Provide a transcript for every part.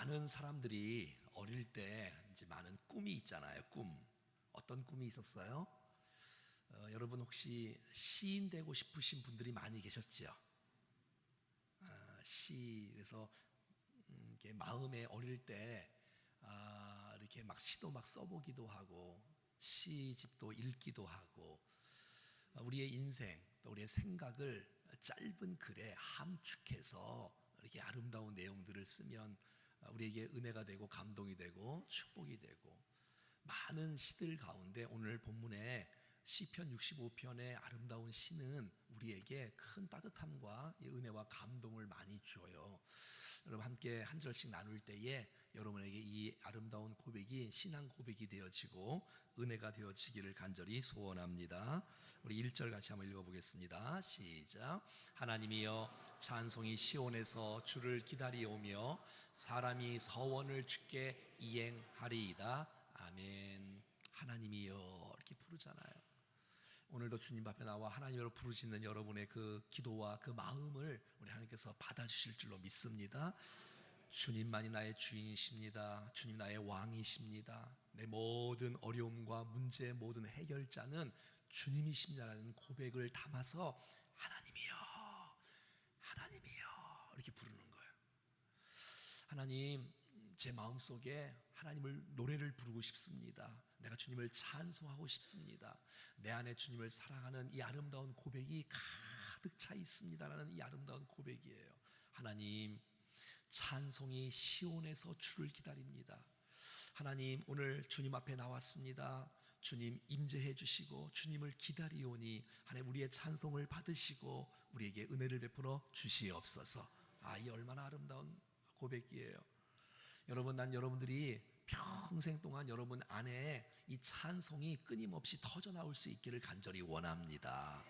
많은 사람들이 어릴 때 이제 많은 꿈이 있잖아요. 꿈. 어떤 꿈이 있었어요? 여러분 혹시 시인 되고 싶으신 분들이 많이 계셨죠? 그래서 이렇게 마음에 어릴 때 이렇게 막 시도 막 써보기도 하고 시집도 읽기도 하고 우리의 인생 또 우리의 생각을 짧은 글에 함축해서 이렇게 아름다운 내용들을 쓰면 우리에게 은혜가 되고 감동이 되고 축복이 되고, 많은 시들 가운데 오늘 본문에 시편 65편의 아름다운 시는 우리에게 큰 따뜻함과 은혜와 감동을 많이 줘요. 여러분 함께 한 절씩 나눌 때에 여러분에게 이 아름다운 고백이 신앙 고백이 되어지고 은혜가 되어지기를 간절히 소원합니다. 우리 1절 같이 한번 읽어보겠습니다. 시작. 하나님이여 찬송이 시온에서 주를 기다리오며 사람이 서원을 주께 이행하리이다. 아멘. 하나님이여 이렇게 부르잖아요. 오늘도 주님 앞에 나와 하나님으로 부르시는 여러분의 그 기도와 그 마음을 우리 하나님께서 받아주실 줄로 믿습니다. 주님만이 나의 주인이십니다. 주님 나의 왕이십니다. 내 모든 어려움과 문제의 모든 해결자는 주님이십니다라는 고백을 담아서 하나님이여 하나님이여 이렇게 부르는 거예요. 하나님, 제 마음속에 하나님을 노래를 부르고 싶습니다. 내가 주님을 찬송하고 싶습니다. 내 안에 주님을 사랑하는 이 아름다운 고백이 가득 차 있습니다라는 이 아름다운 고백이에요. 하나님, 찬송이 시온에서 주를 기다립니다. 하나님, 오늘 주님 앞에 나왔습니다. 주님 임재해 주시고 주님을 기다리오니 하나님 우리의 찬송을 받으시고 우리에게 은혜를 베풀어 주시옵소서. 이 얼마나 아름다운 고백이에요. 여러분, 난 여러분들이 평생 동안 여러분 안에 이 찬송이 끊임없이 터져나올 수 있기를 간절히 원합니다.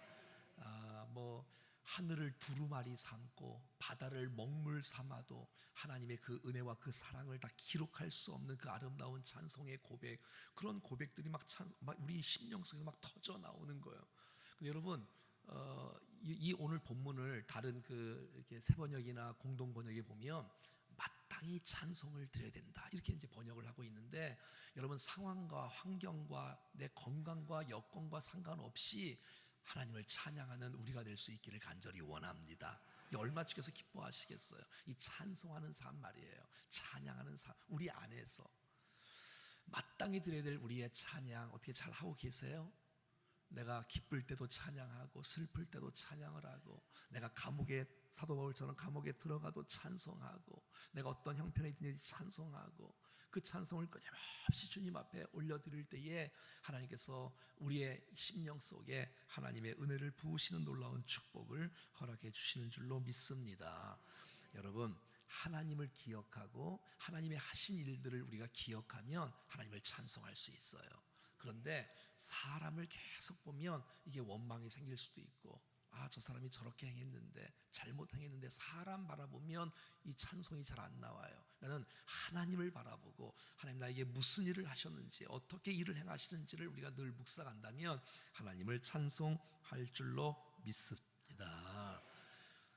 하늘을 두루마리 삼고 바다를 먹물 삼아도 하나님의 그 은혜와 그 사랑을 다 기록할 수 없는 그 아름다운 찬송의 고백, 그런 고백들이 막 우리 심령 속에서 막 터져 나오는 거예요. 근데 여러분, 이 오늘 본문을 다른 이렇게 새 번역이나 공동 번역에 보면 마땅히 찬송을 드려야 된다 이렇게 이제 번역을 하고 있는데, 여러분 상황과 환경과 내 건강과 여건과 상관없이 하나님을 찬양하는 우리가 될 수 있기를 간절히 원합니다. 얼마 주께서 기뻐하시겠어요? 이 찬송하는 삶 말이에요. 찬양하는 삶, 우리 안에서 마땅히 드려야 될 우리의 찬양 어떻게 잘 하고 계세요? 내가 기쁠 때도 찬양하고 슬플 때도 찬양을 하고, 내가 감옥에 사도 바울처럼 감옥에 들어가도 찬송하고, 내가 어떤 형편에 있든지 찬송하고, 그 찬송을 끊임없이 주님 앞에 올려드릴 때에 하나님께서 우리의 심령 속에 하나님의 은혜를 부으시는 놀라운 축복을 허락해 주시는 줄로 믿습니다. 여러분, 하나님을 기억하고 하나님의 하신 일들을 우리가 기억하면 하나님을 찬송할 수 있어요. 그런데 사람을 계속 보면 이게 원망이 생길 수도 있고, 저 사람이 저렇게 행했는데 잘못 행했는데 사람 바라보면 이 찬송이 잘 안 나와요. 나는 하나님을 바라보고 하나님 나에게 무슨 일을 하셨는지 어떻게 일을 행하시는지를 우리가 늘 묵상한다면 하나님을 찬송할 줄로 믿습니다.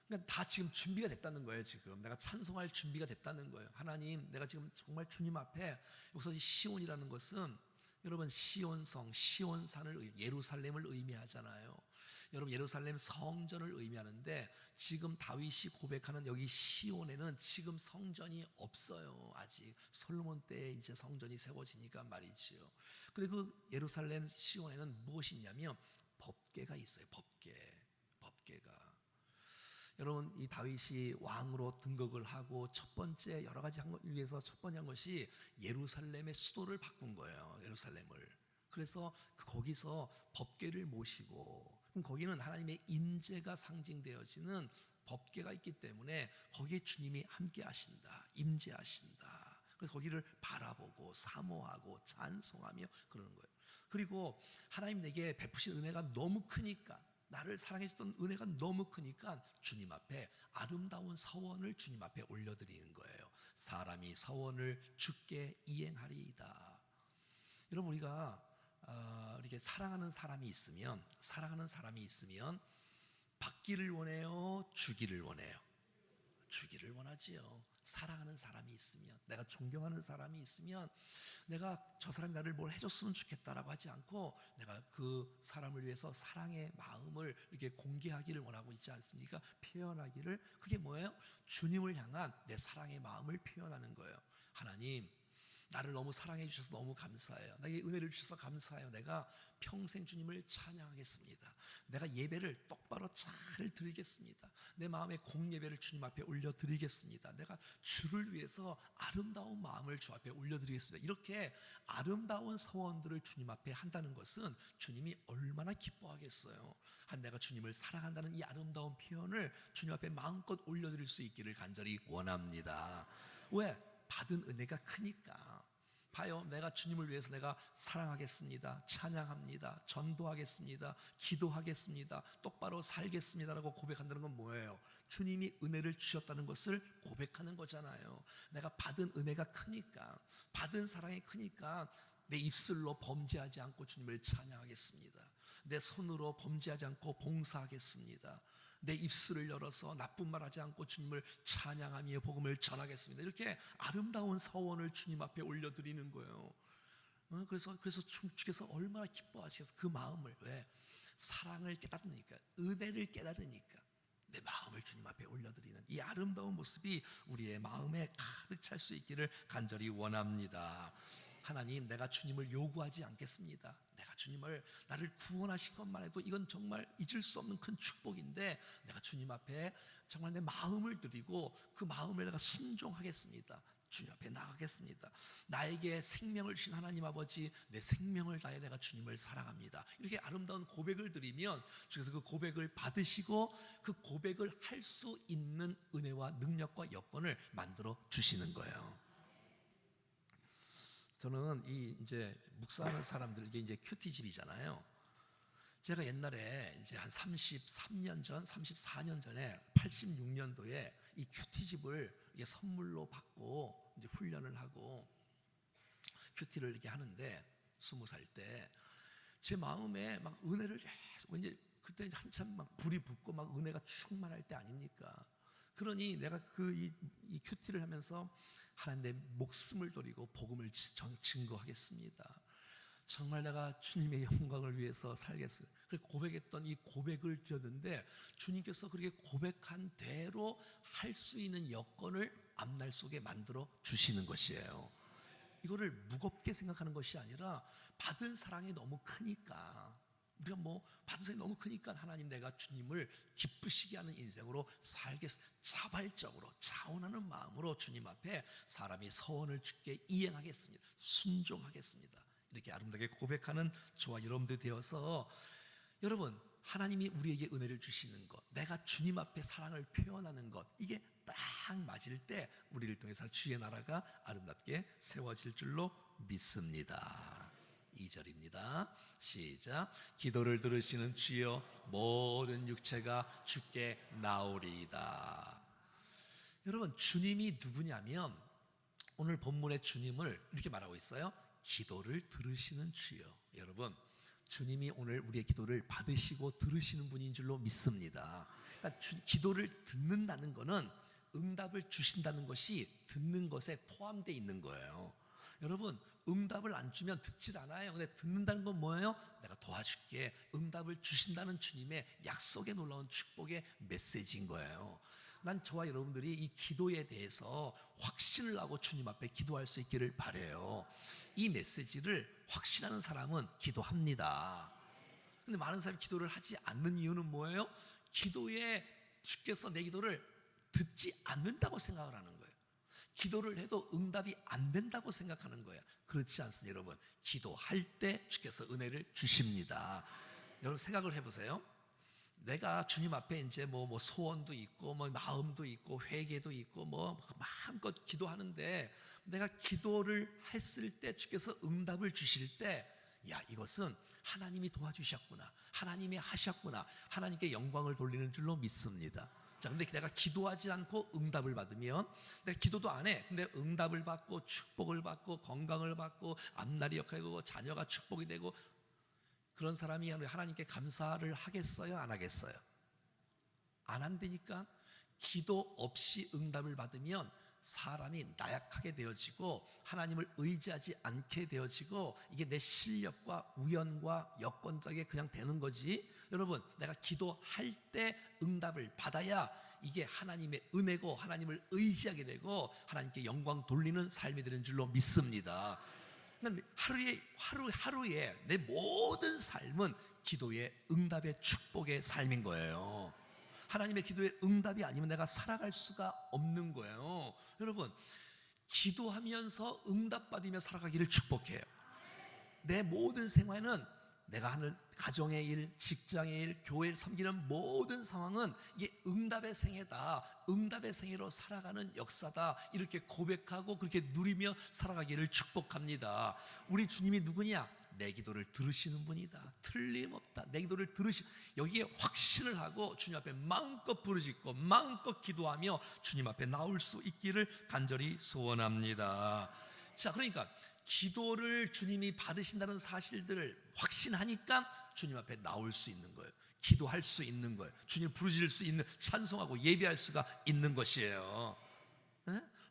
그러니까 다 지금 준비가 됐다는 거예요. 지금 내가 찬송할 준비가 됐다는 거예요. 하나님, 내가 지금 정말 주님 앞에, 여기서 시온이라는 것은 여러분 시온성, 시온산을 예루살렘을 의미하잖아요. 여러분 예루살렘 성전을 의미하는데, 지금 다윗이 고백하는 여기 시온에는 지금 성전이 없어요. 아직 솔로몬 때에 이제 성전이 세워지니까 말이지요. 근데 그 예루살렘 시온에는 무엇이 있냐면 법궤가 있어요. 법궤가. 여러분, 이 다윗이 왕으로 등극을 하고 첫 번째 여러 가지 한 것 위해서 첫 번째 한 것이 예루살렘의 수도를 바꾼 거예요. 예루살렘을. 그래서 거기서 법궤를 모시고, 그럼 거기는 하나님의 임재가 상징되어지는 법궤가 있기 때문에 거기에 주님이 함께 하신다, 임재하신다. 그래서 거기를 바라보고 사모하고 찬송하며 그러는 거예요. 그리고 하나님 내게 베푸신 은혜가 너무 크니까, 나를 사랑해 주셨던 은혜가 너무 크니까 주님 앞에 아름다운 서원을 주님 앞에 올려드리는 거예요. 사람이 서원을 주께 이행하리이다. 여러분, 우리가 이렇게 사랑하는 사람이 있으면 받기를 원해요? 주기를 원해요? 주기를 원하지요. 사랑하는 사람이 있으면, 내가 존경하는 사람이 있으면 내가 저 사람이 나를 뭘 해줬으면 좋겠다라고 하지 않고 내가 그 사람을 위해서 사랑의 마음을 이렇게 공개하기를 원하고 있지 않습니까? 표현하기를. 그게 뭐예요? 주님을 향한 내 사랑의 마음을 표현하는 거예요. 하나님, 나를 너무 사랑해 주셔서 너무 감사해요. 나에게 은혜를 주셔서 감사해요. 내가 평생 주님을 찬양하겠습니다. 내가 예배를 똑바로 잘 드리겠습니다. 내 마음의 공예배를 주님 앞에 올려드리겠습니다. 내가 주를 위해서 아름다운 마음을 주 앞에 올려드리겠습니다. 이렇게 아름다운 서원들을 주님 앞에 한다는 것은 주님이 얼마나 기뻐하겠어요. 내가 주님을 사랑한다는 이 아름다운 표현을 주님 앞에 마음껏 올려드릴 수 있기를 간절히 원합니다. 왜? 받은 은혜가 크니까. 봐요, 내가 주님을 위해서 내가 사랑하겠습니다, 찬양합니다, 전도하겠습니다, 기도하겠습니다, 똑바로 살겠습니다라고 고백한다는 건 뭐예요? 주님이 은혜를 주셨다는 것을 고백하는 거잖아요. 내가 받은 은혜가 크니까, 받은 사랑이 크니까 내 입술로 범죄하지 않고 주님을 찬양하겠습니다. 내 손으로 범죄하지 않고 봉사하겠습니다. 내 입술을 열어서 나쁜 말 하지 않고 주님을 찬양하며 복음을 전하겠습니다. 이렇게 아름다운 서원을 주님 앞에 올려드리는 거예요. 그래서 주께서 얼마나 기뻐하시겠어. 그 마음을, 왜? 사랑을 깨달으니까, 은혜를 깨달으니까 내 마음을 주님 앞에 올려드리는 이 아름다운 모습이 우리의 마음에 가득 찰 수 있기를 간절히 원합니다. 하나님, 내가 주님을 요구하지 않겠습니다. 내가 주님을, 나를 구원하신 것만 해도 이건 정말 잊을 수 없는 큰 축복인데, 내가 주님 앞에 정말 내 마음을 드리고 그 마음에 내가 순종하겠습니다. 주님 앞에 나가겠습니다. 나에게 생명을 주신 하나님 아버지, 내 생명을 다해 내가 주님을 사랑합니다. 이렇게 아름다운 고백을 드리면 주께서 그 고백을 받으시고 그 고백을 할 수 있는 은혜와 능력과 여건을 만들어 주시는 거예요. 저는 이제 묵사하는 사람들에게 이제 큐티집이잖아요. 제가 옛날에 이제 한 33년 전, 34년 전에 86년도에 이 큐티집을 이게 선물로 받고 이제 훈련을 하고 큐티를 이렇게 하는데, 20살 때 제 마음에 막 은혜를 계속, 이제 그때 한참 막 불이 붙고 막 은혜가 충만할 때 아닙니까? 그러니 내가 이 큐티를 하면서 하나님, 내 목숨을 드리고 복음을 증거하겠습니다. 정말 내가 주님의 영광을 위해서 살겠습니다. 그렇게 고백했던 이 고백을 드렸는데, 주님께서 그렇게 고백한 대로 할 수 있는 여건을 앞날 속에 만들어 주시는 것이에요. 이거를 무겁게 생각하는 것이 아니라, 받은 사랑이 너무 크니까, 우리가 받은 사랑이 너무 크니까 하나님, 내가 주님을 기쁘시게 하는 인생으로 살겠습니다. 자발적으로 자원하는 마음으로 주님 앞에 사람이 서원을 주께 이행하겠습니다. 순종하겠습니다. 이렇게 아름답게 고백하는 저와 여러분들 되어서, 여러분, 하나님이 우리에게 은혜를 주시는 것, 내가 주님 앞에 사랑을 표현하는 것, 이게 딱 맞을 때 우리를 통해서 주의 나라가 아름답게 세워질 줄로 믿습니다. 2절입니다. 시작. 기도를 들으시는 주여, 모든 육체가 주께 나오리이다. 여러분, 주님이 누구냐면, 오늘 본문의 주님을 이렇게 말하고 있어요. 기도를 들으시는 주여. 여러분, 주님이 오늘 우리의 기도를 받으시고 들으시는 분인 줄로 믿습니다. 그러니까 기도를 듣는다는 것은 응답을 주신다는 것이 듣는 것에 포함되어 있는 거예요. 여러분, 응답을 안 주면 듣질 않아요. 근데 듣는다는 건 뭐예요? 내가 도와줄게, 응답을 주신다는 주님의 약속의 놀라운 축복의 메시지인 거예요. 난 저와 여러분들이 이 기도에 대해서 확신을 하고 주님 앞에 기도할 수 있기를 바라요. 이 메시지를 확신하는 사람은 기도합니다. 근데 많은 사람이 기도를 하지 않는 이유는 뭐예요? 기도에 주께서 내 기도를 듣지 않는다고 생각을 하는 거예요. 기도를 해도 응답이 안 된다고 생각하는 거예요. 그렇지 않습니다. 여러분, 기도할 때 주께서 은혜를 주십니다. 여러분, 생각을 해보세요. 내가 주님 앞에 이제 소원도 있고 마음도 있고 회개도 있고 마음껏 기도하는데, 내가 기도를 했을 때 주께서 응답을 주실 때, 야, 이것은 하나님이 도와주셨구나, 하나님이 하셨구나, 하나님께 영광을 돌리는 줄로 믿습니다. 자, 근데 내가 기도하지 않고 응답을 받으면, 내가 기도도 안 해, 근데 응답을 받고 축복을 받고 건강을 받고 앞날이 역하고 자녀가 축복이 되고, 그런 사람이 하나님께 감사를 하겠어요? 안 하겠어요? 안 한다니까. 기도 없이 응답을 받으면 사람이 나약하게 되어지고 하나님을 의지하지 않게 되어지고 이게 내 실력과 우연과 여건 덕에 그냥 되는 거지. 여러분, 내가 기도할 때 응답을 받아야 이게 하나님의 은혜고 하나님을 의지하게 되고 하나님께 영광 돌리는 삶이 되는 줄로 믿습니다. 하루에 내 모든 삶은 기도의 응답의 축복의 삶인 거예요. 하나님의 기도의 응답이 아니면 내가 살아갈 수가 없는 거예요. 여러분, 기도하면서 응답받으며 살아가기를 축복해요. 내 모든 생활은 내가 하는 가정의 일, 직장의 일, 교회를 섬기는 모든 상황은 이게 응답의 생애다, 응답의 생애로 살아가는 역사다, 이렇게 고백하고 그렇게 누리며 살아가기를 축복합니다. 우리 주님이 누구냐? 내 기도를 들으시는 분이다. 틀림없다. 내 기도를 여기에 확신을 하고 주님 앞에 마음껏 부르짖고 마음껏 기도하며 주님 앞에 나올 수 있기를 간절히 소원합니다. 자, 그러니까 기도를 주님이 받으신다는 사실들을 확신하니까 주님 앞에 나올 수 있는 거예요. 기도할 수 있는 거예요. 주님 부르짖을 수 있는, 찬송하고 예배할 수가 있는 것이에요.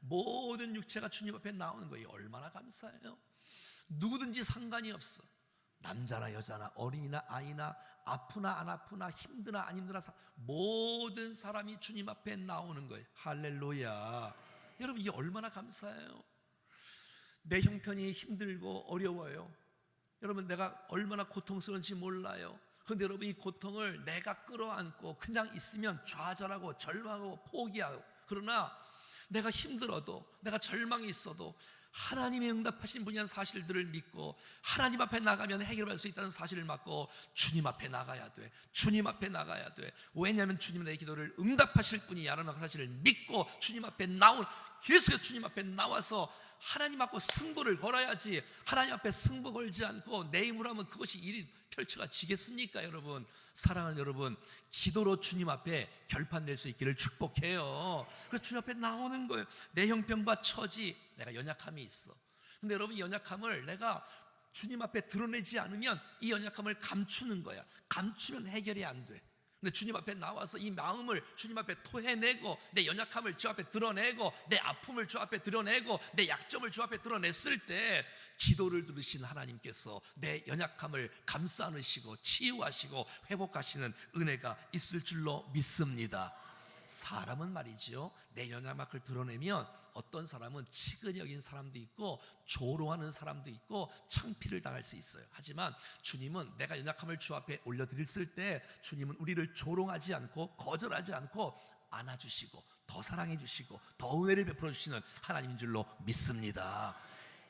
모든 육체가 주님 앞에 나오는 거예요. 얼마나 감사해요. 누구든지 상관이 없어. 남자나 여자나 어린이나 아이나 아프나 안 아프나 힘드나 안 힘드나 모든 사람이 주님 앞에 나오는 거예요. 할렐루야. 여러분, 이게 얼마나 감사해요. 내 형편이 힘들고 어려워요. 여러분, 내가 얼마나 고통스러운지 몰라요. 그런데 여러분, 이 고통을 내가 끌어안고 그냥 있으면 좌절하고 절망하고 포기하고, 그러나 내가 힘들어도 내가 절망이 있어도 하나님의 응답하신 분이라는 사실들을 믿고 하나님 앞에 나가면 해결할 수 있다는 사실을 믿고 주님 앞에 나가야 돼. 주님 앞에 나가야 돼. 왜냐하면 주님은 내 기도를 응답하실 분이라는 사실을 믿고 주님 앞에 계속해서 주님 앞에 나와서 하나님 앞에 승부를 걸어야지. 하나님 앞에 승부 걸지 않고 내 힘으로 하면 그것이 일이 펼쳐가 지겠습니까? 여러분, 사랑하는 여러분, 기도로 주님 앞에 결판낼 수 있기를 축복해요. 그래서 주님 앞에 나오는 거예요. 내 형편과 처지, 내가 연약함이 있어. 근데 여러분, 이 연약함을 내가 주님 앞에 드러내지 않으면 이 연약함을 감추는 거야. 감추면 해결이 안 돼. 근데 주님 앞에 나와서 이 마음을 주님 앞에 토해내고 내 연약함을 주 앞에 드러내고 내 아픔을 주 앞에 드러내고 내 약점을 주 앞에 드러냈을 때 기도를 들으신 하나님께서 내 연약함을 감싸 안으시고 치유하시고 회복하시는 은혜가 있을 줄로 믿습니다. 사람은 말이지요, 내 연약함을 드러내면 어떤 사람은 치근여긴 사람도 있고 조롱하는 사람도 있고 창피를 당할 수 있어요. 하지만 주님은 내가 연약함을 주 앞에 올려드렸을 때 주님은 우리를 조롱하지 않고 거절하지 않고 안아주시고 더 사랑해 주시고 더 은혜를 베풀어 주시는 하나님인 줄로 믿습니다.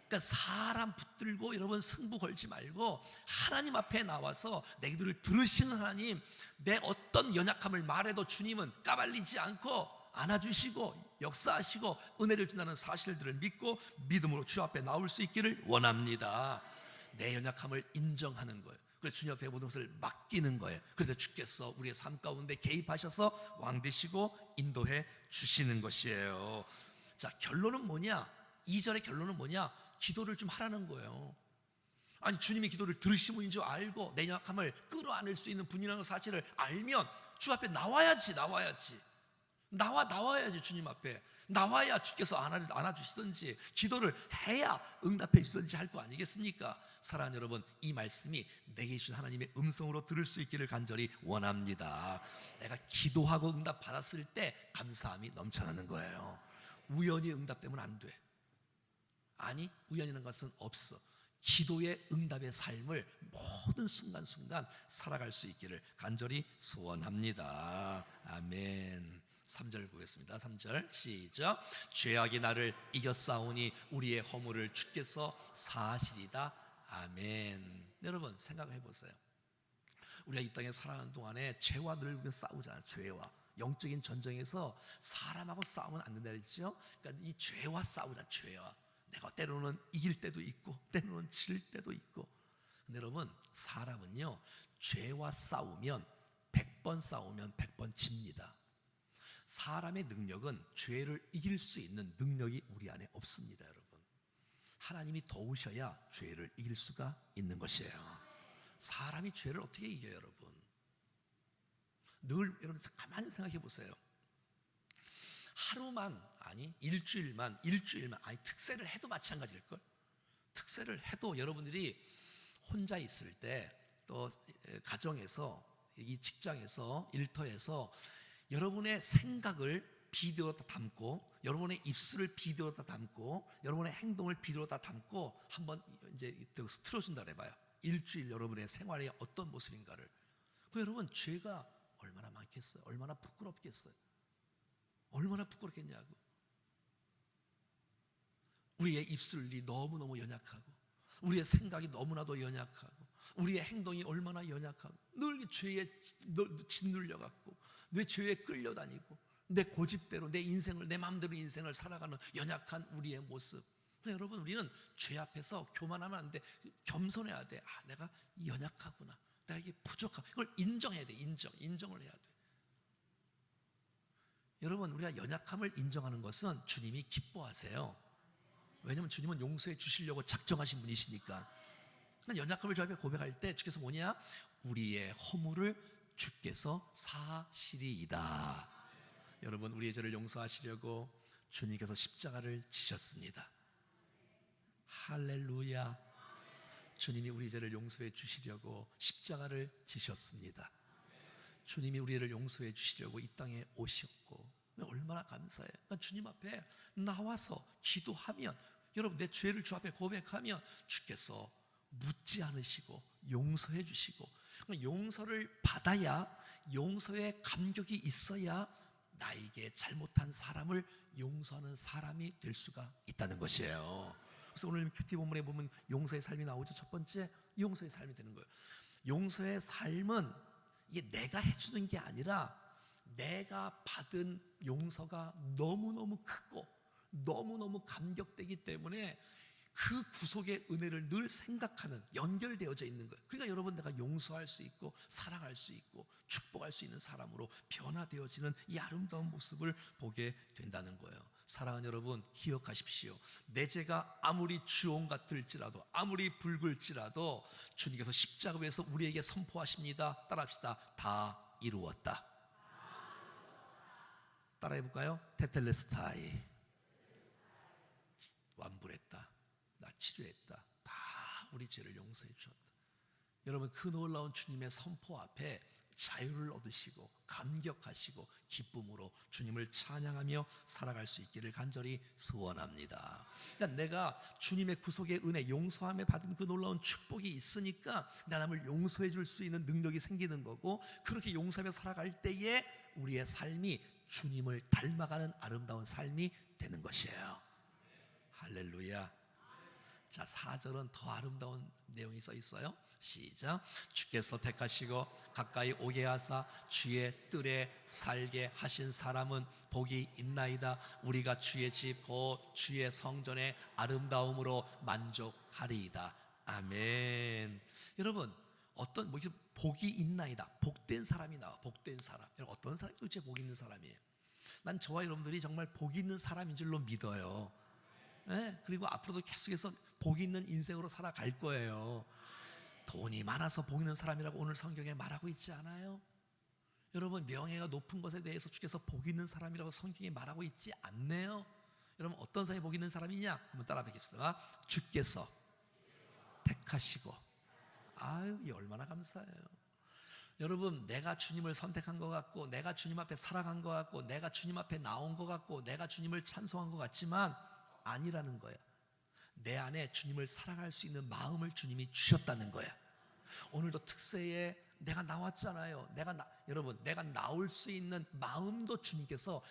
그러니까 사람 붙들고 여러분 승부 걸지 말고 하나님 앞에 나와서 내 기도를 들으시는 하나님, 내 어떤 연약함을 말해도 주님은 까발리지 않고 안아주시고 역사하시고 은혜를 준다는 사실들을 믿고 믿음으로 주 앞에 나올 수 있기를 원합니다. 내 연약함을 인정하는 거예요. 그래서 주님 앞에 모든 것을 맡기는 거예요. 그래서 주께서 우리의 삶 가운데 개입하셔서 왕 되시고 인도해 주시는 것이에요. 자, 결론은 뭐냐? 2절의 결론은 뭐냐? 기도를 좀 하라는 거예요. 아니, 주님이 기도를 들으신 분인 줄 알고 내 연약함을 끌어안을 수 있는 분이라는 사실을 알면 주 앞에 나와야지. 나와야지. 주님 앞에 나와야 주께서 안아주시든지 기도를 해야 응답해 주시든지 할 거 아니겠습니까? 사랑하는 여러분, 이 말씀이 내게 주신 하나님의 음성으로 들을 수 있기를 간절히 원합니다. 내가 기도하고 응답 받았을 때 감사함이 넘쳐나는 거예요. 우연히 응답되면 안 돼. 아니, 우연이라는 것은 없어. 기도의 응답의 삶을 모든 순간순간 살아갈 수 있기를 간절히 소원합니다. 아멘. 3절 보겠습니다. 3절 시작. 죄악이 나를 이겼사오니 우리의 허물을 주께서 사하시리다. 아멘. 여러분, 생각해 보세요. 우리가 이 땅에 살아가는 동안에 죄와 늘 싸우잖아요. 죄와 영적인 전쟁에서 사람하고 싸우면 안 된다 그랬죠. 그러니까 이 죄와 싸우자. 죄와 내가 때로는 이길 때도 있고 때로는 질 때도 있고. 근데 여러분, 사람은요 죄와 싸우면 100번 싸우면 100번 집니다. 사람의 능력은 죄를 이길 수 있는 능력이 우리 안에 없습니다. 여러분, 하나님이 도우셔야 죄를 이길 수가 있는 것이에요. 사람이 죄를 어떻게 이겨요? 여러분, 늘 여러분 가만히 생각해 보세요. 하루만 아니 일주일만 아니 특세를 해도 마찬가지일걸. 특세를 해도 여러분들이 혼자 있을 때 또 가정에서 이 직장에서 일터에서 여러분의 생각을 비디오에다 담고 여러분의 입술을 비디오에다 담고 여러분의 행동을 비디오에다 담고 한번 이제 틀어준다 해봐요. 일주일 여러분의 생활이 어떤 모습인가를. 그 여러분 죄가 얼마나 많겠어요? 얼마나 부끄럽겠어요? 얼마나 부끄럽겠냐고. 우리의 입술이 너무너무 연약하고 우리의 생각이 너무나도 연약하고 우리의 행동이 얼마나 연약하고 늘 죄에 짓눌려갖고 내 죄에 끌려다니고 내 고집대로 내 인생을 내 마음대로 인생을 살아가는 연약한 우리의 모습. 여러분 우리는 죄 앞에서 교만하면 안 돼. 겸손해야 돼. 내가 연약하구나. 내가 이게 부족하고 이걸 인정해야 돼. 인정을 해야 돼. 여러분 우리가 연약함을 인정하는 것은 주님이 기뻐하세요. 왜냐하면 주님은 용서해 주시려고 작정하신 분이시니까. 연약함을 주 앞에 고백할 때 주께서 뭐냐? 우리의 허물을 주께서 사시리이다. 여러분 우리의 죄를 용서하시려고 주님께서 십자가를 지셨습니다. 할렐루야. 주님이 우리 죄를 용서해 주시려고 십자가를 지셨습니다. 주님이 우리를 용서해 주시려고 이 땅에 오셨고 얼마나 감사해요. 주님 앞에 나와서 기도하면 여러분 내 죄를 주 앞에 고백하면 주께서 묻지 않으시고 용서해 주시고 용서를 받아야 용서의 감격이 있어야 나에게 잘못한 사람을 용서하는 사람이 될 수가 있다는 것이에요. 그래서 오늘 큐티 본문에 보면 용서의 삶이 나오죠. 첫 번째 용서의 삶이 되는 거예요. 용서의 삶은 이게 내가 해주는 게 아니라 내가 받은 용서가 너무너무 크고 너무너무 감격되기 때문에 그 구속의 은혜를 늘 생각하는 연결되어져 있는 거예요. 그러니까 여러분 내가 용서할 수 있고 사랑할 수 있고 축복할 수 있는 사람으로 변화되어지는 이 아름다운 모습을 보게 된다는 거예요. 사랑하는 여러분 기억하십시오. 내 죄가 아무리 주홍 같을지라도 아무리 붉을지라도 주님께서 십자가에서 우리에게 선포하십니다. 따라합시다. 다 이루었다. 따라해볼까요? 테텔레스타이. 완불했다. 나 치료했다. 다 우리 죄를 용서해 주셨다. 여러분 그 놀라운 주님의 선포 앞에 자유를 얻으시고 감격하시고 기쁨으로 주님을 찬양하며 살아갈 수 있기를 간절히 소원합니다. 그러니까 내가 주님의 구속의 은혜 용서함에 받은 그 놀라운 축복이 있으니까 남을 용서해 줄 수 있는 능력이 생기는 거고 그렇게 용서하며 살아갈 때에 우리의 삶이 주님을 닮아가는 아름다운 삶이 되는 것이에요. 할렐루야. 자 4절은 더 아름다운 내용이 써 있어요. 시작. 주께서 택하시고 가까이 오게 하사 주의 뜰에 살게 하신 사람은 복이 있나이다. 우리가 주의 집 곧 주의 성전의 아름다움으로 만족하리이다. 아멘. 여러분 어떤 복이 있나이다. 복된 사람이 나와. 복된 사람. 여러분 어떤 사람이 도대체 복 있는 사람이에요? 난 저와 여러분들이 정말 복 있는 사람인 줄로 믿어요. 네? 그리고 앞으로도 계속해서 복 있는 인생으로 살아갈 거예요. 돈이 많아서 복 있는 사람이라고 오늘 성경에 말하고 있지 않아요? 여러분 명예가 높은 것에 대해서 주께서 복 있는 사람이라고 성경에 말하고 있지 않네요. 여러분 어떤 사람이 복 있는 사람이냐? 한번 따라 뵙겠습니다. 주께서 택하시고. 아유 이 얼마나 감사해요. 여러분 내가 주님을 선택한 것 같고 내가 주님 앞에 살아간 것 같고 내가 주님 앞에 나온 것 같고 내가 주님을 찬송한 것 같지만 아니라는 거야. 내 안에 주님을 사랑할 수 있는 마음을 주님이 주셨다는 거야. 오늘도 특세에 내가 나왔잖아요. 여러분 내가 나올 수 있는 마음도 주님께서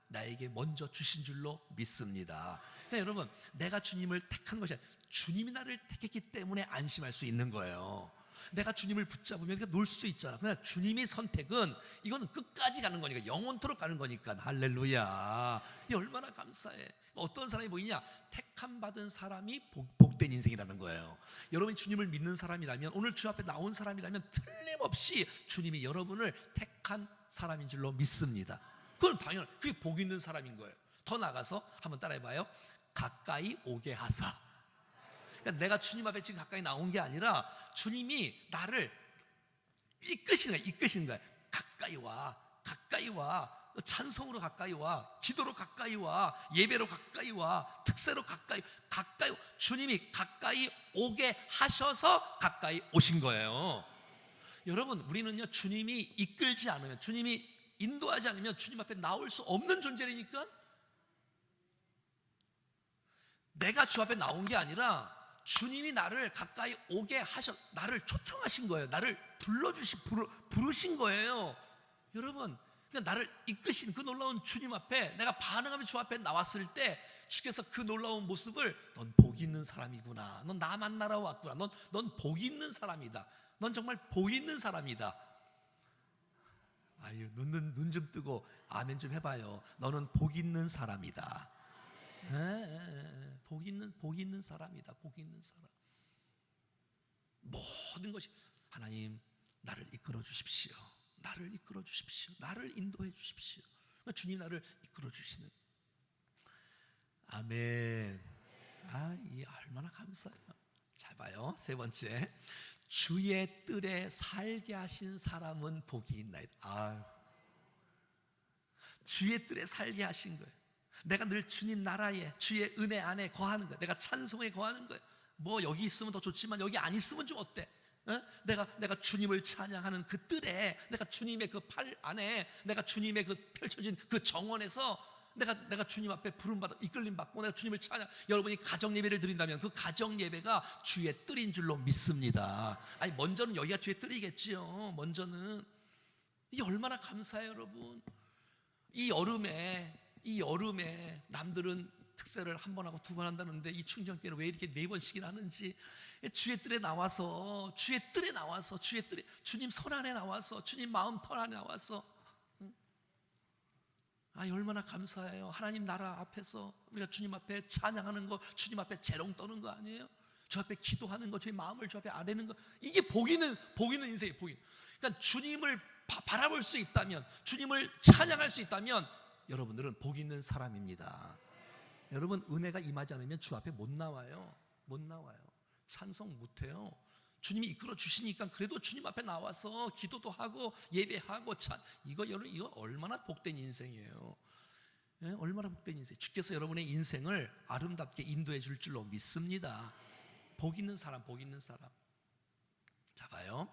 나에게 먼저 주신 줄로 믿습니다. 그러니까 여러분 내가 주님을 택한 것이 아니라 주님이 나를 택했기 때문에 안심할 수 있는 거예요. 내가 주님을 붙잡으면 놓을 수 있잖아. 그러나 주님의 선택은 이거는 끝까지 가는 거니까 영원토록 가는 거니까 할렐루야. 이 얼마나 감사해. 어떤 사람이 보이냐? 택함 받은 사람이 복된 인생이라는 거예요. 여러분이 주님을 믿는 사람이라면 오늘 주 앞에 나온 사람이라면 틀림없이 주님이 여러분을 택한 사람인 줄로 믿습니다. 그건 당연히 그게 복 있는 사람인 거예요. 더 나가서 한번 따라해봐요. 가까이 오게 하사. 그러니까 내가 주님 앞에 지금 가까이 나온 게 아니라 주님이 나를 이끄시는 거야. 가까이 와. 찬송으로 가까이 와, 기도로 가까이 와, 예배로 가까이 와, 특세로 가까이 주님이 가까이 오게 하셔서 가까이 오신 거예요. 여러분, 우리는요, 주님이 이끌지 않으면, 주님이 인도하지 않으면 주님 앞에 나올 수 없는 존재라니까. 내가 주 앞에 나온 게 아니라 주님이 나를 가까이 오게 하셔, 나를 초청하신 거예요. 나를 부르신 거예요. 여러분, 그러니까 나를 이끄신 그 놀라운 주님 앞에 내가 반응하며 주 앞에 나왔을 때 주께서 그 놀라운 모습을, 넌 복 있는 사람이구나, 넌 나 만나러 왔구나, 넌 복 있는 사람이다, 넌 정말 복 있는 사람이다. 아유, 눈 좀 뜨고 아멘 좀 해봐요. 너는 복 있는 사람이다. 복 있는 사람이다. 복 있는 사람. 모든 것이, 하나님 나를 이끌어 주십시오. 나를 이끌어 주십시오. 나를 인도해 주십시오. 주님 나를 이끌어 주시는. 아멘. 이 얼마나 감사해요. 잘 봐요. 세 번째, 주의 뜰에 살게 하신 사람은 복이 있나이다. 주의 뜰에 살게 하신 거예요. 내가 늘 주님 나라에, 주의 은혜 안에 거하는 거예요. 내가 찬송에 거하는 거예요. 뭐 여기 있으면 더 좋지만 여기 안 있으면 좀 어때? 내가 주님을 찬양하는 그 뜰에, 내가 주님의 그 팔 안에, 내가 주님의 그 펼쳐진 그 정원에서 내가 주님 앞에 부름받아 이끌림 받고 내가 주님을 찬양. 여러분이 가정 예배를 드린다면 그 가정 예배가 주의 뜰인 줄로 믿습니다. 먼저는 여기가 주의 뜰이겠지요. 먼저는. 이게 얼마나 감사해요, 여러분. 이 여름에 남들은 특세를 한 번 하고 두 번 한다는데 이 충정교회는 왜 이렇게 네 번씩이나 하는지, 주의 뜰에 나와서 주의 뜰에, 주님 손 안에 나와서, 주님 마음 터 안에 나와서, 얼마나 감사해요. 하나님 나라 앞에서 우리가 주님 앞에 찬양하는 거, 주님 앞에 재롱 떠는 거 아니에요? 주 앞에 기도하는 거, 주의 마음을 주 앞에 아뢰는 거, 이게 복 있는 인생이에요. 그러니까 주님을 바라볼 수 있다면, 주님을 찬양할 수 있다면 여러분들은 복 있는 사람입니다. 여러분, 은혜가 임하지 않으면 주 앞에 못 나와요. 찬송 못 해요. 주님이 이끌어 주시니까 그래도 주님 앞에 나와서 기도도 하고 예배하고 이거 얼마나 복된 인생이에요. 얼마나 복된 인생. 주께서 여러분의 인생을 아름답게 인도해 줄 줄로 믿습니다. 복 있는 사람. 자, 봐요.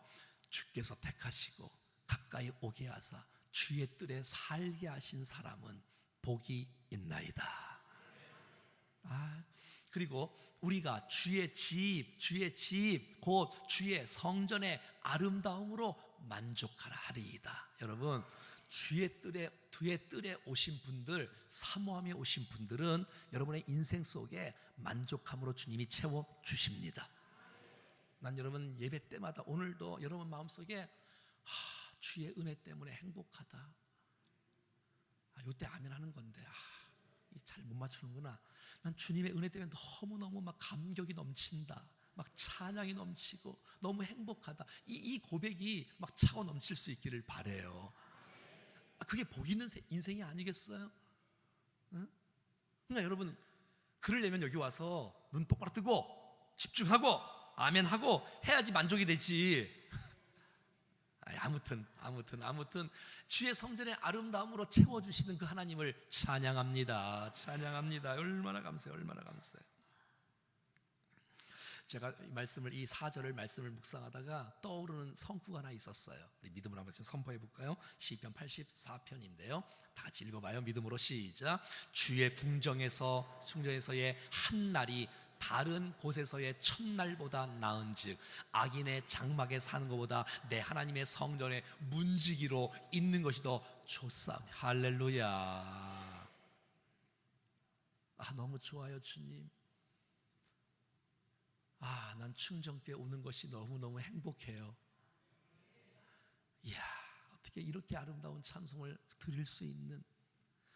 주께서 택하시고 가까이 오게 하사 주의 뜰에 살게 하신 사람은 복이 있나이다. 그리고 우리가 주의 집 곧 주의 성전의 아름다움으로 만족하라 하리이다. 여러분, 주의 뜰에 오신 분들, 사모함에 오신 분들은 여러분의 인생 속에 만족함으로 주님이 채워주십니다. 난 여러분 예배 때마다, 오늘도 여러분 마음속에 주의 은혜 때문에 행복하다. 이때 아멘 하는 건데 잘 못 맞추는구나. 난 주님의 은혜 때문에 너무너무 막 감격이 넘친다, 막 찬양이 넘치고 너무 행복하다. 이 고백이 막 차고 넘칠 수 있기를 바라요. 그게 복 있는 인생이 아니겠어요? 그러니까 여러분, 그러려면 여기 와서 눈 똑바로 뜨고 집중하고 아멘하고 해야지 만족이 되지. 아무튼 주의 성전의 아름다움으로 채워주시는 그 하나님을 찬양합니다. 얼마나 감사해요. 제가 이 4절을 말씀을 묵상하다가 떠오르는 성구가 하나 있었어요. 우리 믿음으로 한번 선포해 볼까요? 시편 84편인데요 다 같이 읽어봐요. 믿음으로 시작. 주의 궁정에서의 한 날이 다른 곳에서의 첫날보다 나은즉 악인의 장막에 사는 것보다 내 하나님의 성전에 문지기로 있는 것이 더 좋사오니. 할렐루야. 너무 좋아요, 주님. 난 충정교회 오는 것이 너무너무 행복해요. 이야, 어떻게 이렇게 아름다운 찬송을 드릴 수 있는,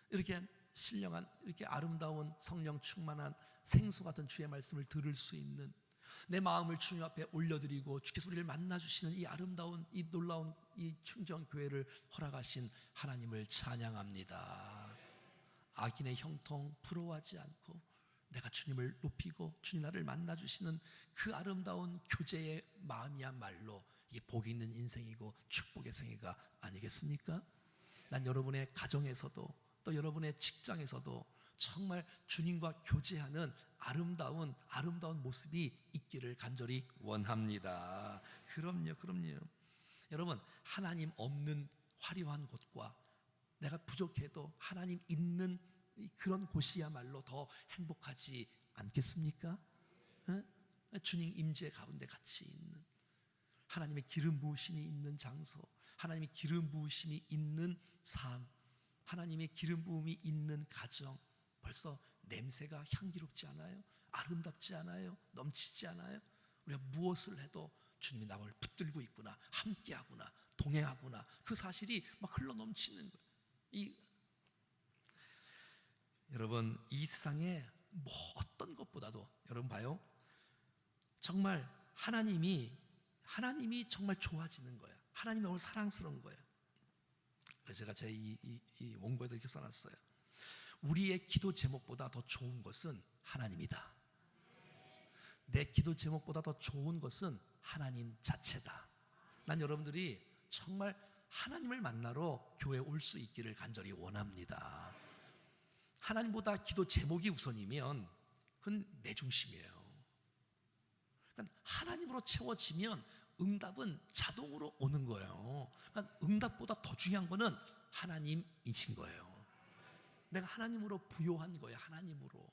이렇게 신령한, 이렇게 아름다운 성령 충만한 생수 같은 주의 말씀을 들을 수 있는, 내 마음을 주님 앞에 올려드리고 주께서 우리를 만나주시는 이 아름다운, 이 놀라운 이 충정교회를 허락하신 하나님을 찬양합니다. 악인의 형통 부러워하지 않고 내가 주님을 높이고 주님 나를 만나주시는 그 아름다운 교제의 마음이야말로 이게 복이 있는 인생이고 축복의 생애가 아니겠습니까? 난 여러분의 가정에서도 또 여러분의 직장에서도 정말 주님과 교제하는 아름다운 모습이 있기를 간절히 원합니다. 그럼요. 여러분, 하나님 없는 화려한 곳과 내가 부족해도 하나님 있는 그런 곳이야말로 더 행복하지 않겠습니까? 응? 주님 임재 가운데 같이 있는, 하나님의 기름 부으심이 있는 장소, 하나님의 기름 부으심이 있는 삶, 하나님의 기름 부음이 있는 가정, 벌써 냄새가 향기롭지 않아요? 아름답지 않아요? 넘치지 않아요? 우리가 무엇을 해도 주님이 나를 붙들고 있구나, 함께하구나, 동행하구나, 그 사실이 막 흘러넘치는 거예요. 여러분, 이 세상에 뭐 어떤 것보다도 여러분 봐요, 정말 하나님이 정말 좋아지는 거예요. 하나님이 너무 사랑스러운 거예요. 그래서 제가 제 이 원고에도 이렇게 써놨어요. 우리의 기도 제목보다 더 좋은 것은 하나님이다. 내 기도 제목보다 더 좋은 것은 하나님 자체다. 난 여러분들이 정말 하나님을 만나러 교회에 올 수 있기를 간절히 원합니다. 하나님보다 기도 제목이 우선이면 그건 내 중심이에요. 그러니까 하나님으로 채워지면 응답은 자동으로 오는 거예요. 그러니까 응답보다 더 중요한 거는 하나님이신 거예요. 내가 하나님으로 부요한 거예요. 하나님으로.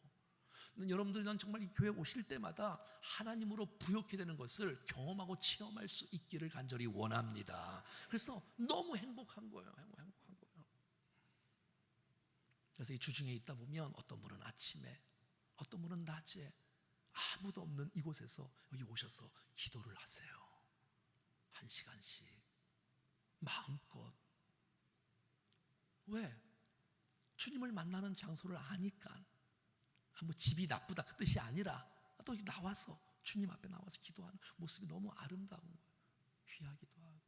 여러분들이 난 정말 이 교회 오실 때마다 하나님으로 부요케 되는 것을 경험하고 체험할 수 있기를 간절히 원합니다. 그래서 너무 행복한 거예요. 행복한 거예요. 그래서 이 주중에 있다 보면 어떤 분은 아침에, 어떤 분은 낮에 아무도 없는 이곳에서 여기 오셔서 기도를 하세요. 1시간씩 마음껏. 왜? 주님을 만나는 장소를 아니까. 뭐 집이 나쁘다 그 뜻이 아니라 또 나와서 주님 앞에 나와서 기도하는 모습이 너무 아름다운 거예요. 귀하기도 하고,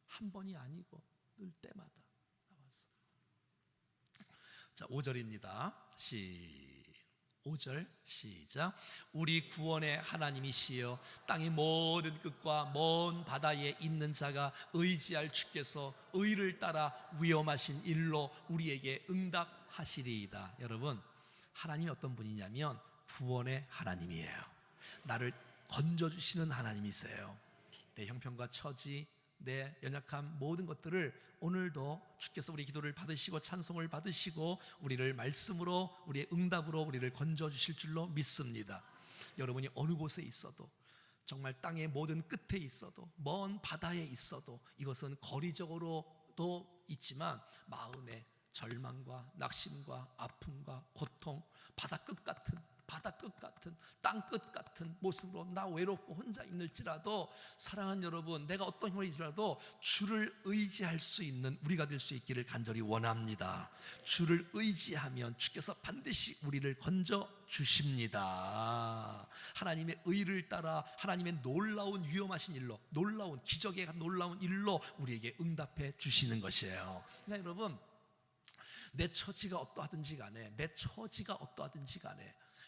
한 번이 아니고 늘 때마다 나와서. 자, 5절입니다. 5절 시작. 우리 구원의 하나님이시여 땅의 모든 끝과 먼 바다에 있는 자가 의지할 주께서 의를 따라 위험하신 일로 우리에게 응답하시리이다. 여러분, 하나님이 어떤 분이냐면 구원의 하나님이에요. 나를 건져주시는 하나님이세요. 내 형편과 처지, 내 연약한 모든 것들을 오늘도 주께서 우리 기도를 받으시고 찬송을 받으시고 우리를 말씀으로, 우리의 응답으로 우리를 건져주실 줄로 믿습니다. 여러분이 어느 곳에 있어도, 정말 땅의 모든 끝에 있어도, 먼 바다에 있어도, 이것은 거리적으로도 있지만 마음의 절망과 낙심과 아픔과 고통, 바다 끝 같은, 땅 끝 같은 모습으로 나 외롭고 혼자 있을지라도, 사랑하는 여러분, 내가 어떤 힘을 잃더라도 주를 의지할 수 있는 우리가 될 수 있기를 간절히 원합니다. 주를 의지하면 주께서 반드시 우리를 건져 주십니다. 하나님의 의를 따라 하나님의 놀라운 위험하신 일로, 놀라운 기적의 놀라운 일로 우리에게 응답해 주시는 것이에요. 그러니까 여러분, 내 처지가 어떠하든지 간에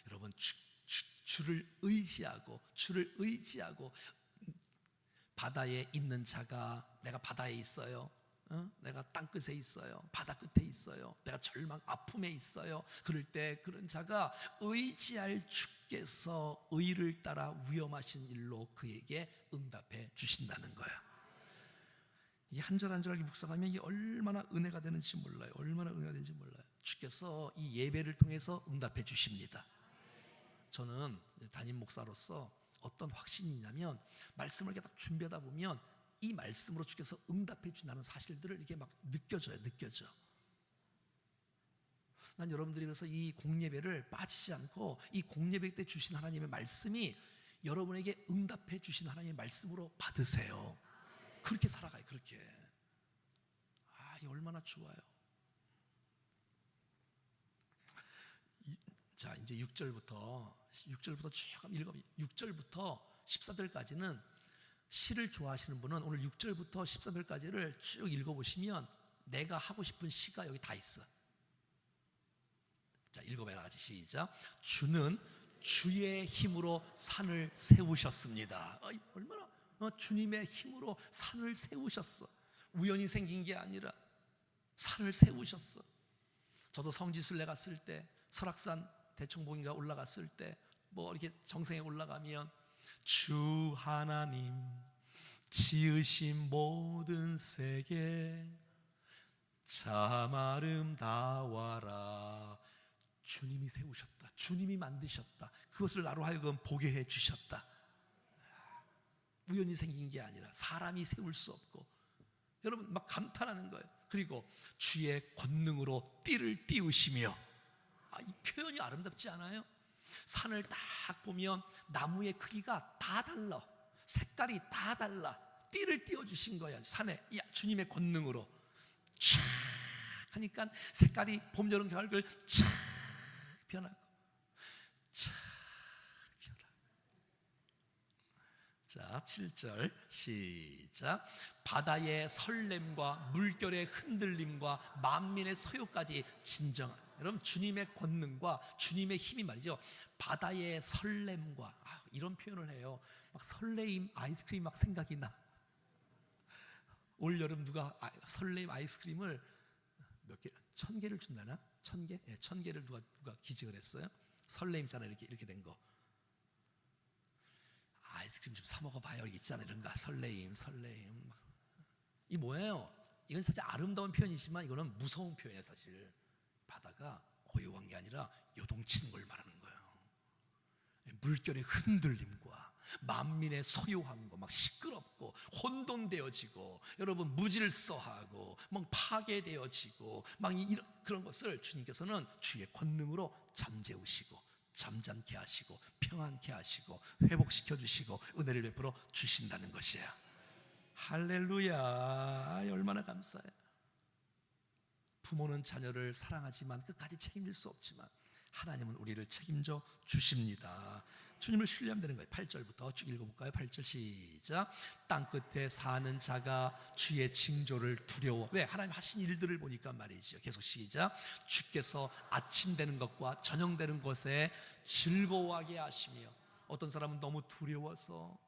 여러분, 주를 의지하고 바다에 있는 자가, 내가 바다에 있어요, 내가 땅끝에 있어요, 바다 끝에 있어요, 내가 절망 아픔에 있어요, 그럴 때 그런 자가 의지할 주께서 의를 따라 위험하신 일로 그에게 응답해 주신다는 거예요. 이 한 절 한 절 묵상하면 이게 얼마나 은혜가 되는지 몰라요. 주께서 이 예배를 통해서 응답해 주십니다. 저는 담임 목사로서 어떤 확신이 있냐면, 말씀을 이렇게 딱 준비하다 보면 이 말씀으로 주께서 응답해 준다는 사실들을 이게 막 느껴져. 난 여러분들이 그래서 이 공예배를 빠지지 않고 이 공예배 때 주신 하나님의 말씀이 여러분에게 응답해 주신 하나님의 말씀으로 받으세요. 그렇게 살아가요. 그렇게. 이게 얼마나 좋아요. 자, 이제 6절부터 쭉 읽어보면 6절부터 14절까지는 시를 좋아하시는 분은 오늘 6절부터 14절까지를 쭉 읽어보시면 내가 하고 싶은 시가 여기 다 있어. 자, 읽어봐요. 같이 시작. 주는 주의 힘으로 산을 세우셨습니다. 얼마나 주님의 힘으로 산을 세우셨어. 우연히 생긴 게 아니라 산을 세우셨어. 저도 성지순례 갔을 때 설악산 대청봉인가 올라갔을 때 뭐 이렇게 정상에 올라가면 주 하나님 지으신 모든 세계 참 아름다워라. 주님이 세우셨다. 주님이 만드셨다. 그것을 나로 하여금 보게 해 주셨다. 우연히 생긴 게 아니라 사람이 세울 수 없고, 여러분 막 감탄하는 거예요. 그리고 주의 권능으로 띠를 띄우시며, 이 표현이 아름답지 않아요? 산을 딱 보면 나무의 크기가 다 달라, 색깔이 다 달라. 띠를 띄워주신 거야. 산에 주님의 권능으로 촥 하니까 색깔이 봄, 여름, 가을 촥 변하고 촥 변하고. 자, 7절 시작. 바다의 설렘과 물결의 흔들림과 만민의 소요까지 진정한. 여러분 주님의 권능과 주님의 힘이 말이죠. 바다의 설렘과, 이런 표현을 해요. 막 설레임 아이스크림 막 생각이 나. 올 여름 누가 설레임 아이스크림을 몇 개, 1000개를 준다나? 1000개? 네, 1000개를 누가 기증을 했어요. 설레임잖아요. 이렇게 된 거. 아이스크림 좀 사 먹어봐요. 있잖아요. 이런 거. 설레임. 이 뭐예요? 이건 사실 아름다운 표현이지만 이거는 무서운 표현이에요. 사실 바다가 고요한 게 아니라 요동치는 걸 말하는 거예요. 물결의 흔들림과 만민의 소요함과 막 시끄럽고 혼돈되어지고, 여러분 무질서하고 막 파괴되어지고 막 그런 것을 주님께서는 주의 권능으로 잠재우시고 잠잠케 하시고 평안케 하시고 회복시켜 주시고 은혜를 베풀어 주신다는 것이에요. 할렐루야. 얼마나 감사해요. 부모는 자녀를 사랑하지만 끝까지 책임질 수 없지만 하나님은 우리를 책임져 주십니다. 주님을 신뢰하면 되는 거예요. 8절부터 쭉 읽어볼까요? 8절 시작. 땅끝에 사는 자가 주의 징조를 두려워. 왜? 하나님 하신 일들을 보니까 말이죠. 계속 시작. 주께서 아침 되는 것과 저녁 되는 것에 즐거워하게 하시며. 어떤 사람은 너무 두려워서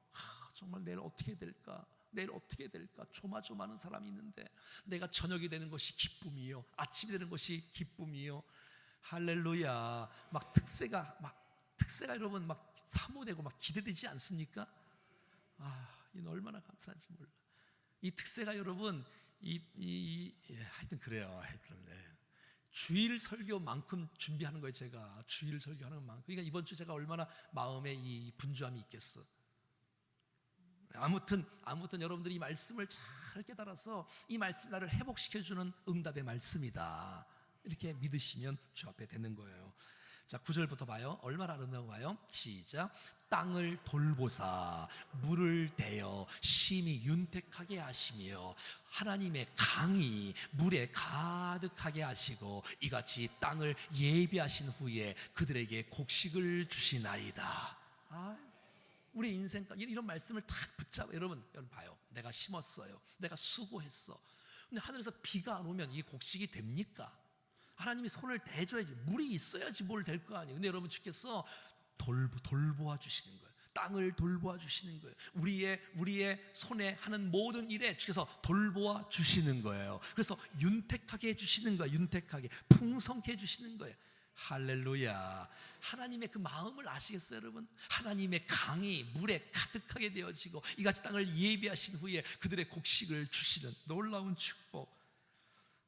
정말 내일 어떻게 될까, 내일 어떻게 될까 조마조마하는 사람이 있는데, 내가 저녁이 되는 것이 기쁨이요 아침이 되는 것이 기쁨이요. 할렐루야. 막 특세가 여러분 막 사모되고 막 기대되지 않습니까? 이는 얼마나 감사한지 몰라. 이 특세가 여러분 하여튼 그래요. 하여튼 주일 설교만큼 준비하는 거예요. 제가 주일 설교하는 만큼. 그러니까 이번 주 제가 얼마나 마음에 이 분주함이 있겠어. 아무튼 여러분들이 이 말씀을 잘 깨달아서 이 말씀 나를 회복시켜주는 응답의 말씀이다, 이렇게 믿으시면 주 앞에 되는 거예요. 자, 9절부터 봐요. 얼마나 아름다운 봐요. 시작. 땅을 돌보사 물을 대어 심히 윤택하게 하시며 하나님의 강이 물에 가득하게 하시고 이같이 땅을 예비하신 후에 그들에게 곡식을 주시나이다. 우리 인생 이런 말씀을 다 붙잡아. 여러분 봐요. 내가 심었어요. 내가 수고했어. 근데 하늘에서 비가 안 오면 이게 곡식이 됩니까? 하나님이 손을 대줘야지, 물이 있어야지 뭘 될 거 아니에요. 근데 여러분 주께서 돌보아 주시는 거예요. 땅을 돌보아 주시는 거예요. 우리의 손에 하는 모든 일에 주께서 돌보아 주시는 거예요. 그래서 윤택하게 해주시는 거예요. 윤택하게 풍성케 해주시는 거예요. 할렐루야. 하나님의 그 마음을 아시겠어요 여러분? 하나님의 강이 물에 가득하게 되어지고 이같이 땅을 예비하신 후에 그들의 곡식을 주시는 놀라운 축복.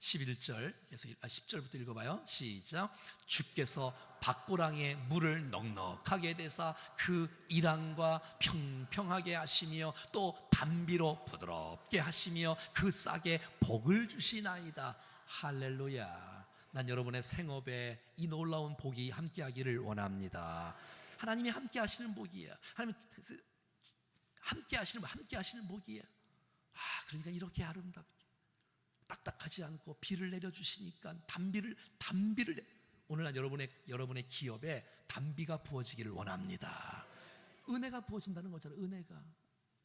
11절, 10절부터 읽어봐요. 시작. 주께서 밭고랑에 물을 넉넉하게 대사 그 일항과 평평하게 하시며 또 담비로 부드럽게 하시며 그 싹에 복을 주시나이다. 할렐루야. 난 여러분의 생업에 이 놀라운 복이 함께하기를 원합니다. 하나님이 함께하시는 복이에요. 하나님 함께하시는 복이에요. 그러니까 이렇게 아름답게 딱딱하지 않고 비를 내려주시니까 담비를 오늘 날 여러분의 기업에 담비가 부어지기를 원합니다. 은혜가 부어진다는 거잖아요. 은혜가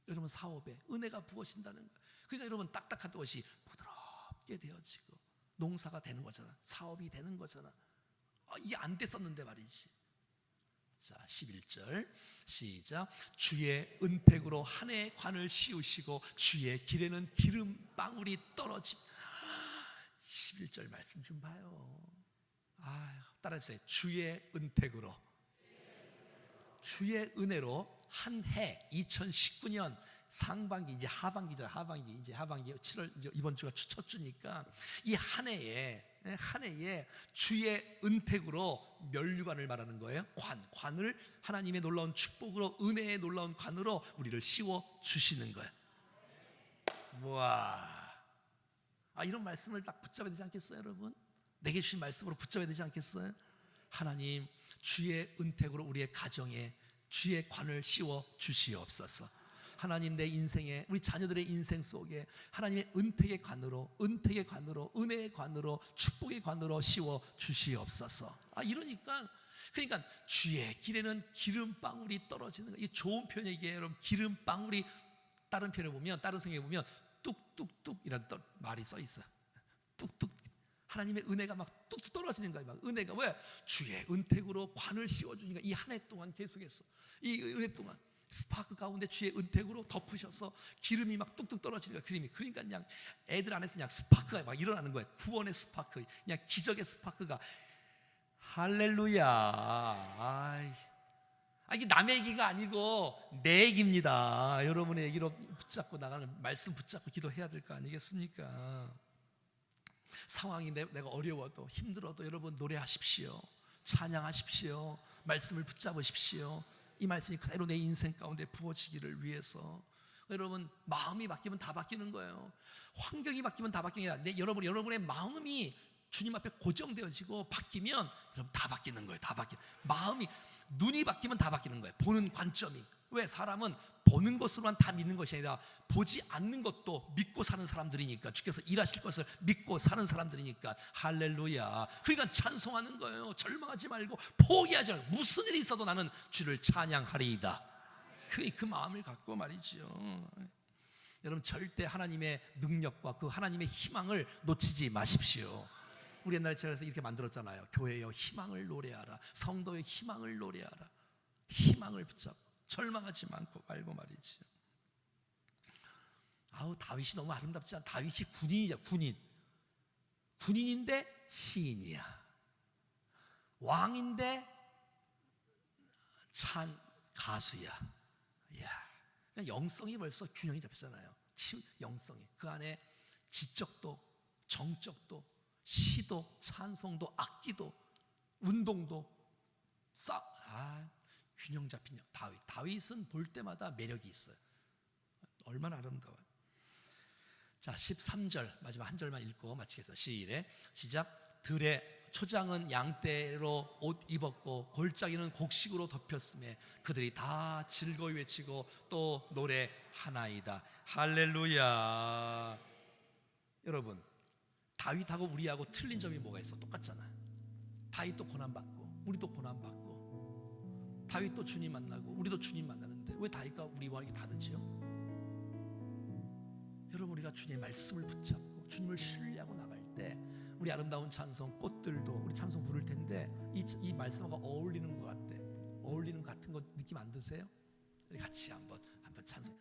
여러분 사업에 은혜가 부어진다는 거. 그러니까 여러분 딱딱한 것이 부드럽게 되어지고 농사가 되는 거잖아. 사업이 되는 거잖아. 이게 안 됐었는데 말이지. 자, 11절 시작. 주의 은택으로 한 해의 관을 씌우시고 주의 길에는 기름방울이 떨어집니다. 11절 말씀 좀 봐요. 따라해보세요. 주의 은택으로, 주의 은혜로 한 해 2019년 상반기, 이제 하반기죠. 하반기 7월, 이제 이번 주가 첫 주니까 이 한 해에 주의 은택으로, 면류관을 말하는 거예요. 관을 하나님의 놀라운 축복으로, 은혜의 놀라운 관으로 우리를 씌워 주시는 거예요. 와, 이런 말씀을 딱 붙잡아야 되지 않겠어요, 여러분? 내게 주신 말씀으로 붙잡아야 되지 않겠어요? 하나님, 주의 은택으로 우리의 가정에 주의 관을 씌워 주시옵소서. 하나님, 내 인생에, 우리 자녀들의 인생 속에 하나님의 은택의 관으로, 은혜의 관으로, 축복의 관으로 씌워 주시옵소서. 그러니까 주의 길에는 기름방울이 떨어지는 거예요. 이 좋은 표현이에요, 여러분. 기름방울이, 다른 표현을 보면, 다른 성경에 보면 뚝뚝뚝이라는 말이 써 있어요. 뚝뚝. 하나님의 은혜가 막 뚝뚝 떨어지는 거예요. 막 은혜가, 왜? 주의 은택으로 관을 씌워주니까 이 한 해 동안 계속했어. 이 은혜 동안 스파크 가운데 주의 은택으로 덮으셔서 기름이 막 뚝뚝 떨어지는 거예요. 그러니까 그냥 애들 안에서 그냥 스파크가 막 일어나는 거예요. 구원의 스파크, 그냥 기적의 스파크가. 할렐루야. 이게 남의 얘기가 아니고 내 얘기입니다. 여러분의 얘기로 붙잡고 나가는, 말씀 붙잡고 기도해야 될 거 아니겠습니까? 상황이 내가 어려워도 힘들어도 여러분 노래하십시오. 찬양하십시오. 말씀을 붙잡으십시오. 이 말씀이 그대로 내 인생 가운데 부어지기를 위해서. 여러분, 마음이 바뀌면 다 바뀌는 거예요. 환경이 바뀌면 다 바뀌는 게 아니라 여러분의 마음이 주님 앞에 고정되어지고 바뀌면 여러분 다 바뀌는 거예요. 다 바뀌는 마음이, 눈이 바뀌면 다 바뀌는 거예요. 보는 관점이. 왜? 사람은 보는 것으로만 다 믿는 것이 아니라 보지 않는 것도 믿고 사는 사람들이니까, 주께서 일하실 것을 믿고 사는 사람들이니까. 할렐루야. 그러니까 찬송하는 거예요. 절망하지 말고 포기하지 말고, 무슨 일이 있어도 나는 주를 찬양하리이다. 그 마음을 갖고 말이죠. 여러분, 절대 하나님의 능력과 그 하나님의 희망을 놓치지 마십시오. 우리 옛날에 제가 이렇게 만들었잖아요. 교회여 희망을 노래하라. 성도의 희망을 노래하라. 희망을 붙잡고 절망하지 말고 말이지. 다윗이 너무 아름답지 않아? 다윗이 군인이자 군인인데 시인이야. 왕인데 찬 가수야. 영성이 벌써 균형이 잡히잖아요. 영성이, 그 안에 지적도, 정적도, 시도, 찬송도, 악기도, 운동도 균형 잡힌 다윗은 볼 때마다 매력이 있어요. 얼마나 아름다워요. 자, 13절 마지막 한 절만 읽고 마치겠습니다. 시작. 들의 초장은 양떼로 옷 입었고 골짜기는 곡식으로 덮였음에 그들이 다 즐거이 외치고 또 노래하나이다. 할렐루야. 여러분, 다윗하고 우리하고 틀린 점이 뭐가 있어? 똑같잖아. 다윗도 고난받고 우리도 고난받고, 다윗도 주님 만나고 우리도 주님 만나는데 왜 다윗과 우리와 이게 다르지요? 여러분, 우리가 주님의 말씀을 붙잡고 주님을 신뢰하고 나갈 때 우리 아름다운 찬송, 꽃들도 우리 찬송 부를 텐데 이 말씀과 어울리는 것 같아. 어울리는 것 같은 거 느낌 안 드세요? 우리 같이 한번 찬송.